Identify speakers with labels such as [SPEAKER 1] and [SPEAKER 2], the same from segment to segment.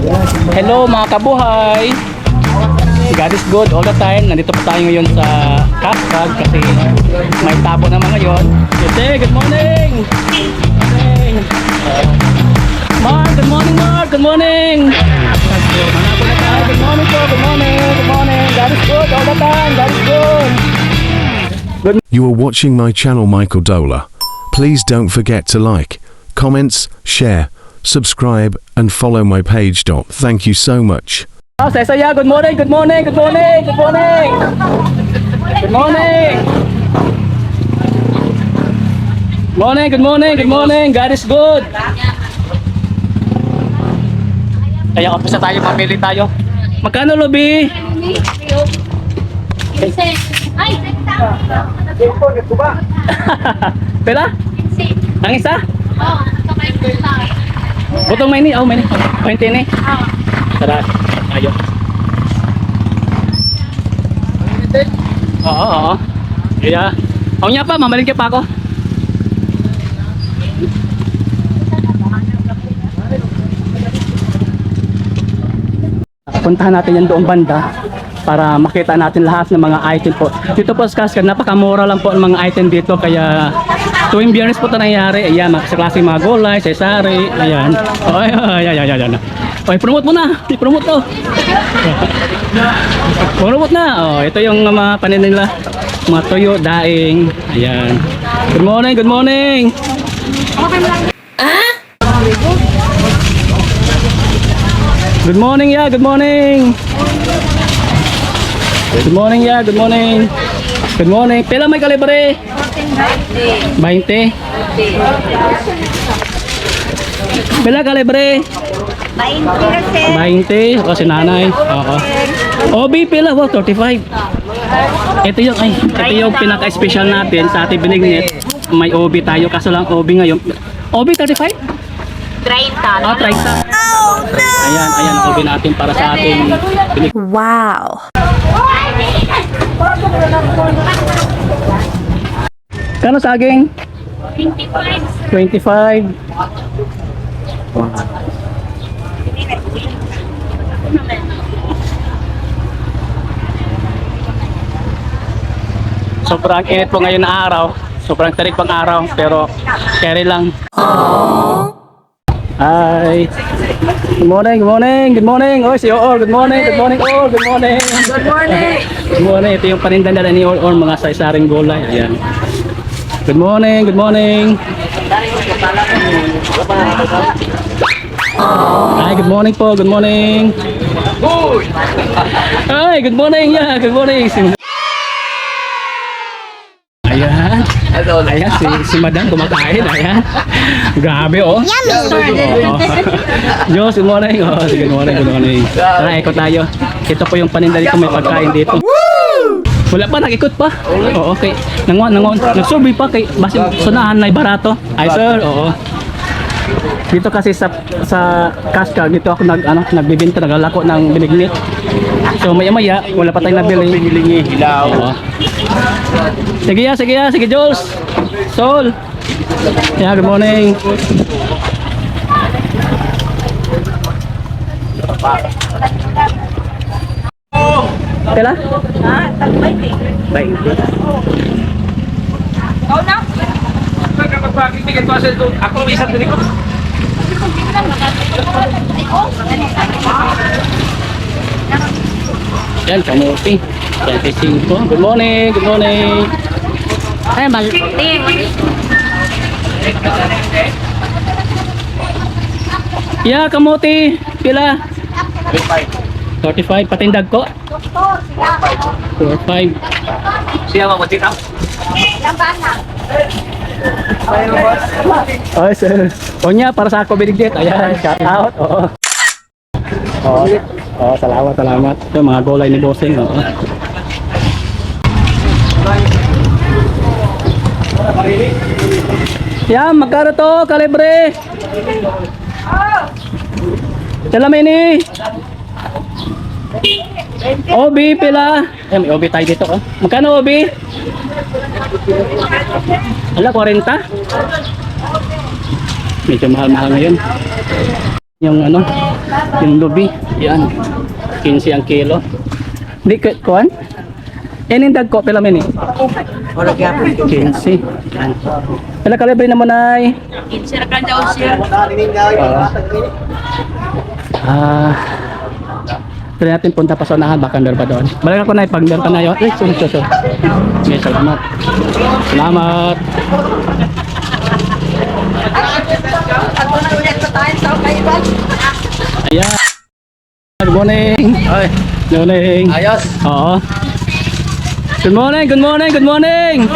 [SPEAKER 1] Hello mga kabuhay. God is good all the time. Nandito po tayo ngayon sa Cascade kasi may tabo naman ngayon. Good morning. Mark, good morning Mark. Good morning. Good morning po. Good morning. Good morning. God is good all the time. God is good.
[SPEAKER 2] You are watching my channel Michael Dola. Please don't forget to like, comments, share, subscribe and follow my page. Thank you so much.
[SPEAKER 1] Saya, good morning, good morning, good morning, good morning. Good morning. Morning, good morning, good morning. God is good. Kaya umpisa tayo, mamili tayo. Magkano lobi?
[SPEAKER 3] Ay,
[SPEAKER 1] Pera? Ang isa?
[SPEAKER 3] oh, kamay ko lang.
[SPEAKER 1] Butong may ni, oh may ni. 20 ni. Tara, tayo. Oo. Kaya, ako niya pa, mamaling pa ako. Puntahan natin yan doon banda para makita natin lahat ng mga item po. Dito po sa Cascade, napakamura lang po ang mga item dito kaya tuwing Biyernes po ito nangyayari. Ayan, sa klase mga gulay, sesari, ayan. Ayan. Oy, promote mo na. I-promote to. Promote na. Oh, ito yung mga panin nila. Mga tuyo, daing. Ayan. Good morning, good morning. Good morning, yeah, good morning. Good morning, yeah, good morning. Good morning. Pila may kalibre? 20. Pila kalibre? 20. O si nanay. Oo. Obi pila, wow, 35. Ito yung pinaka-special natin sa ating Benignit. May obi tayo kaso lang obi ngayon. Obi 35?
[SPEAKER 3] 30.
[SPEAKER 1] Ah, 30. Oh, no! Ayan, obi natin para sa ating Benignit.
[SPEAKER 4] Wow.
[SPEAKER 1] Kano saging?
[SPEAKER 3] 25.
[SPEAKER 1] 25. Sobrang init po ngayon na araw. Sobrang tarik pang araw pero carry lang. Hi. Good morning, good morning, good morning. Oh, si Oo, good morning, good morning. Oh, good morning. Good morning. Good morning. Ito yung paninda nila ni Oo, mga sari-saring gulay. Ayan. Good morning, good morning. Hi, good morning po, good morning. Hi, good morning. Yeah, good morning. Ayan. Ayan, si Madam kumakain. Ayan. Grabe, oh. Oo. Diyos, good morning. Oh, good morning, good morning. Tara, ikot tayo. Ito po yung paninda dito, may pagkain dito. Wala pa, nag-ikot pa. Oo, okay. Nag-survey pa kay basi sunahan na barato. Ay, sir, oo. Dito kasi sa Cascade, dito ako nagbibenta, naglalako ng Benignit. So maya-maya, wala pa tayong nabili. Hilaw. Oo. Sige, Jules. Sol. Yeah, good morning. Kailan?
[SPEAKER 3] Tag-20.
[SPEAKER 1] 20.
[SPEAKER 3] Ikaw na?
[SPEAKER 1] Ako may isang tinik ko. Yan, kamuti. 25. Good morning, good morning.
[SPEAKER 3] Ay, malti.
[SPEAKER 1] Yeah, kamuti. Pila? 35. Patindag ko. 45. Siya mo matitaw? Ay, sir. O niya, para sa ako Benignit. Ayan, shout out. Oo. Oo, salamat. Ito, mga gulay ni Bossing. Oo. Yan, magkano to, kalibre? Salamin ni. Obi, pila? Ay, may obi tayo dito. Oh. Magkano obi? Ala, 40? Medyo mahal-mahal ngayon. Yung ano, Yung lubi. Yan. 15 ang kilo. Di kuan? Inindag ko pila min eh. 15. Yan. Pila kalibre naman ay.
[SPEAKER 3] Insira ka daw siya.
[SPEAKER 1] Try natin punta pa sa unahan, baka meron pa doon. Balik ako na, pag meron pa na yun. Sorry. Okay, salamat. Salamat. Ayan. Good morning. Ay, good morning.
[SPEAKER 4] Ayos.
[SPEAKER 1] Oo. Good morning.
[SPEAKER 4] Good morning, good morning.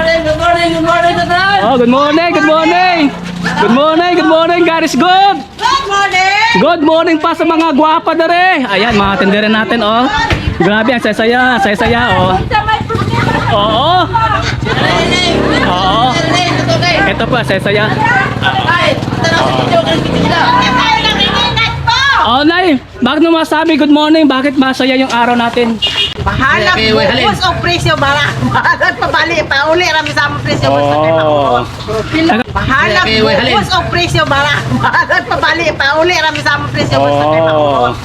[SPEAKER 1] Oh, good morning. Good morning. God is good. Good morning pa sa mga gwapa dere. Ayan, mga tindera natin, oh. Grabe, ang saya-saya, oh. Oo. Oo. Ito pa, saya-saya. Oh, Nay, bakit mo masabi good morning? Bakit masaya yung araw natin?
[SPEAKER 5] Bahala bus o presyo bara. Bahala pabali pa uli rami sa among presyo bus kay
[SPEAKER 1] Oh.
[SPEAKER 5] Bahala bus o presyo bara. Bahala pabali pa uli rami sa among presyo bus kay
[SPEAKER 1] Oh.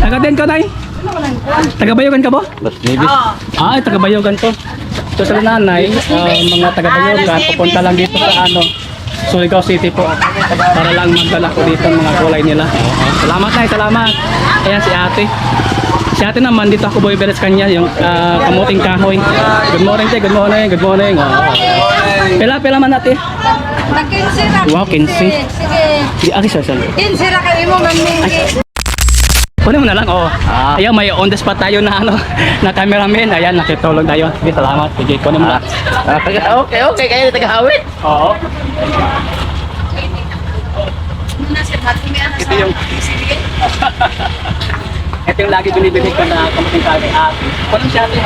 [SPEAKER 1] Taga din ka, Nay? Taga-Bayogan ka ba? Ay, taga-Bayogan to. So sa nanay, mga taga-Bayogan, pupunta lang dito sa Surigao City po. Para lang magdala ko dito ang mga kulay nila. Salamat, Nay, salamat. Ayan si ate. Si ate naman, dito ako bumibilis kanya, yung kamuting kahoy. Good morning, te. Good morning. Pila man ate? Wow, 15. Sige, ate, sasal.
[SPEAKER 5] Kinsira kay mo man
[SPEAKER 1] Kunin mo na lang, oh. Ayan, may on the spot tayo na na cameraman. Ayan, nakitulong tayo. Sige, salamat. Sige, kunin mo na.
[SPEAKER 4] Okay, kayo taga-hawit.
[SPEAKER 1] Oo. Ito yung lagi binibili ko na kamuting kami ate. Kunin siya ate.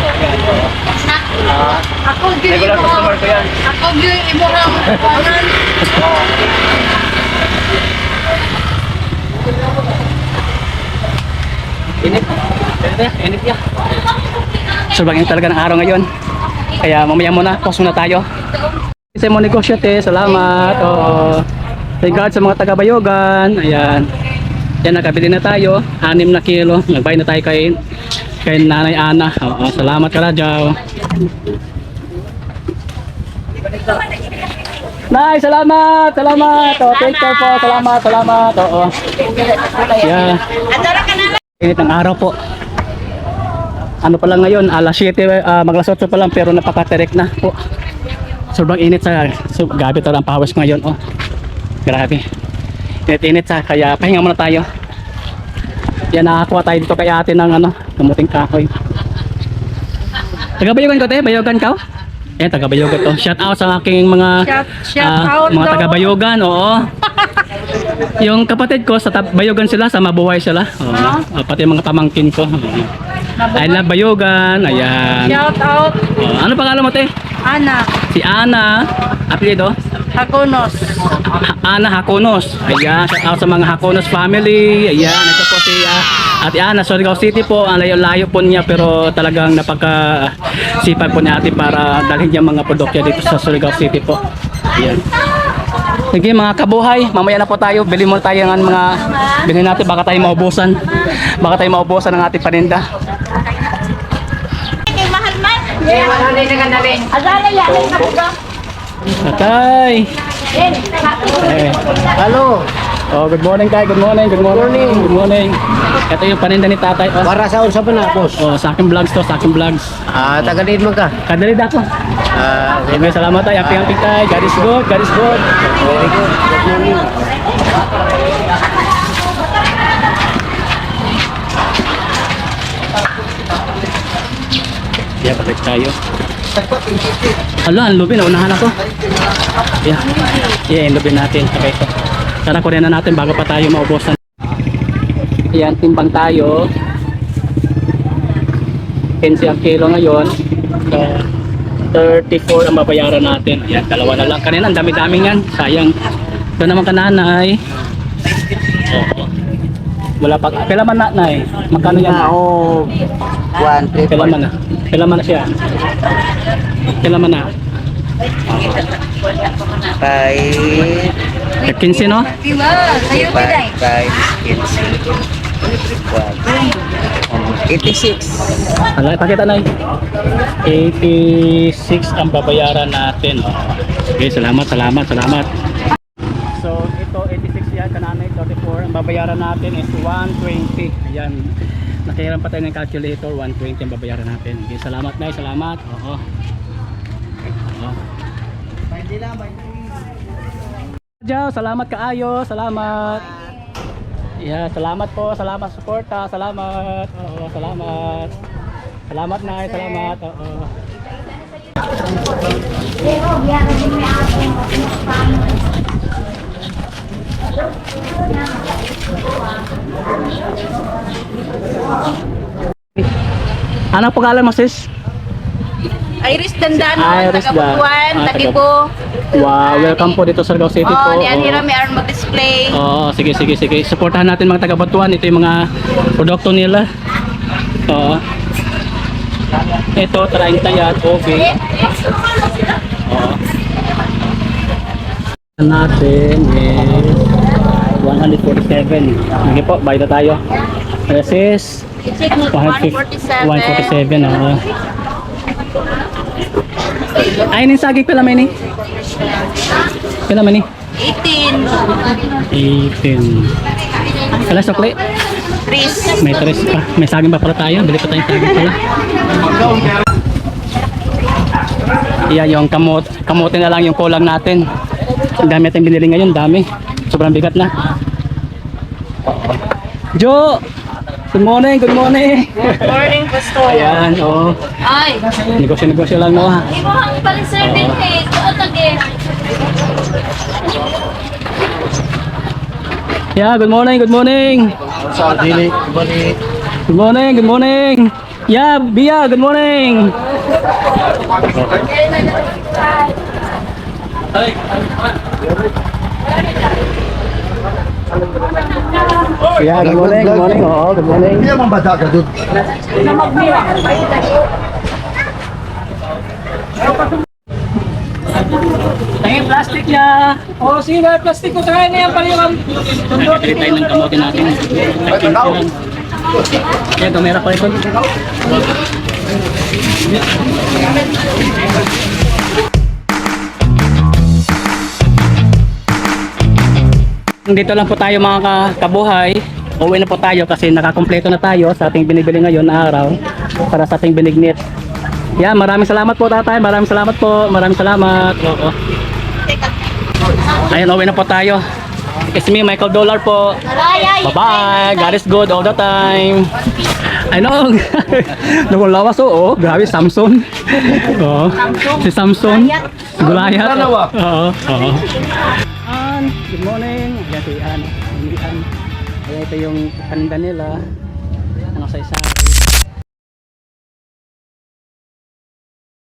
[SPEAKER 5] Ako gyud
[SPEAKER 1] Regular customer ko yan.
[SPEAKER 5] Ako gyud imo ra kuanan.
[SPEAKER 1] Init ya. Sobrang init talaga ng araw ngayon. Kaya mamaya muna, pause muna tayo. Sa mga negosyo, te, salamat. Oo. Thank God sa mga taga-Bayogan. Ayan. Yan, nakabili na tayo. 6 na kilo. Nagbay na tayo kay Nanay Ana. Oo, salamat ka, Radyaw. Nay, salamat. Oh, take care po. Salamat. Oo. Yeah.
[SPEAKER 5] Adara ka na.
[SPEAKER 1] Init ng araw po. Ano pa lang ngayon, alas 7, maglas 8 pa lang pero napaka-terek na po. Sobrang init gabi to ang pawis ko ngayon, oh. Grabe. Init sa kaya pahinga muna tayo. Yan, nakakuha tayo dito kay ate ng kamuting kahoy. Taga-Bayogan ko, te? Bayogan ka? Eh, taga-Bayogan to. Shout out sa aking mga
[SPEAKER 5] Shout out
[SPEAKER 1] mga
[SPEAKER 5] daw.
[SPEAKER 1] taga-Bayogan, oo. Yung kapatid ko sa Bayogan sila, sa Mabuhay sila. Oo. Pati mga pamangkin ko. I love Bayogan. Ayan.
[SPEAKER 5] Shout out
[SPEAKER 1] Ano pangalan mo, te?
[SPEAKER 5] Ana
[SPEAKER 1] Si Ana. Apelyido?
[SPEAKER 5] Hakonos.
[SPEAKER 1] Ana Hakonos. Ayan. Shout out sa mga Hakonos family. Ayan. Ito po si Ate Ana. Surigao City po. Ang layo-layo po niya pero talagang napaka-sipag po niya ate para dalhin niya mga produkya dito sa Surigao City po. Ayan. Sige mga kabuhay, mamaya na po tayo. Bili muna tayo ng mga bilhin natin. Baka tayo maubusan. ng ating paninda.
[SPEAKER 3] Kay mahal man.
[SPEAKER 5] Adara ya na buka.
[SPEAKER 1] Tatay.
[SPEAKER 4] Halo.
[SPEAKER 1] Oh, good morning tay. Good morning. Ito yung paninda ni tatay. Oh,
[SPEAKER 4] Para sa unsa pa na, boss?
[SPEAKER 1] sa aking vlogs to.
[SPEAKER 4] Tagalid mo ka.
[SPEAKER 1] Kadali dako. Sige, salamat tay. Happy tay. God is good.
[SPEAKER 4] Very good. Good morning.
[SPEAKER 1] Yeah, balik tayo. Hala, ang lubin. Naunahan ako. Yeah, yung lubin natin. Okay ito. Tara, kunin na natin bago pa tayo maubusan. Ayan, timbang tayo. 15 ang kilo ngayon. So, 34 ang mabayaran natin. Ayan, dalawa na lang. Kanina, ang dami-daming yan. Sayang. Ito naman kananay. Oo. Wala pa. Pila man na, nay? Magkano yan?
[SPEAKER 4] Oo. 1, 3,
[SPEAKER 1] Pila man na siya? Kailan man na?
[SPEAKER 4] Five.
[SPEAKER 1] 15, no?
[SPEAKER 3] Ayaw ko dahil.
[SPEAKER 4] 86.
[SPEAKER 1] Alay, pakita na 86 ang babayaran natin. Okay, salamat. So, ito 86 yan, kananay 34. Ang babayaran natin is 120. Ayan. Nakiram pa tayo ng calculator, 120 ang babayaran natin. Okay, salamat na, salamat. Oo. Jow, salamat kaayo, salamat. Yeah, salamat po, salamat suporta, salamat. Oo, salamat. Salamat na, salamat. Oo. Ano pangalan mo, sis?
[SPEAKER 3] Iris Dandano,
[SPEAKER 1] Iris
[SPEAKER 3] taga-Butuan,
[SPEAKER 1] Dan-
[SPEAKER 3] Tagibo.
[SPEAKER 1] Wow, welcome po dito sa Surigao City po.
[SPEAKER 3] Oh, diyan
[SPEAKER 1] Oo.
[SPEAKER 3] nila may aron mag-display.
[SPEAKER 1] Oo, sige. Suportahan natin mga taga-Batuan. Ito yung mga produkto nila. Oo. Ito, 30 yan, okay. Oo. Natin is 147. Sige po, bayad na tayo. This is
[SPEAKER 3] 147.
[SPEAKER 1] 147, oo. Ay, nisagig pala may ni? Pala may ni?
[SPEAKER 3] 18.
[SPEAKER 1] 18. Kala sukli?
[SPEAKER 3] Tris.
[SPEAKER 1] May tres pa. May saging pa pala tayo. Bili pa tayong saging pala. Iya, yung kamote na lang yung kulang natin. Ang dami natin binili ngayon. Dami. Sobrang bigat na. Jo! Good morning, good morning.
[SPEAKER 3] Morning, Pastor.
[SPEAKER 1] Ayan, oo.
[SPEAKER 3] Ay,
[SPEAKER 1] Negosyo lang, no?
[SPEAKER 3] di mo ang paliservin eh. Ito tage.
[SPEAKER 1] Yeah, good morning, good morning. Good morning. Yeah, Bia, good morning. Yeah, good morning. Oo, good morning.
[SPEAKER 6] Hindi naman bata ka doon.
[SPEAKER 1] Tangin plastic niya. Oh, sige, plastic ko. Tangin na yan pala yung... Nakakitali tayo ng kamote natin. Tangin ko lang. Kaya tumera pa ito. Dito lang po tayo mga kabuhay. Uwi na po tayo kasi nakakompleto na tayo sa ating binibili ngayon na araw para sa ating binignit. Yan, maraming salamat po tatay. Maraming salamat po. Maraming salamat. Oo. Ayun, uwi na po tayo. It's me, Michael Dollar po. Bye-bye. God is good all the time. I know. Nakulawas, oo. Grabe, Samson. Oo. Si Samson. Gulayat. Oo. Oo. Good morning. Ayan si Ann. Ayan, ito yung paninda nila. Ano sa isa.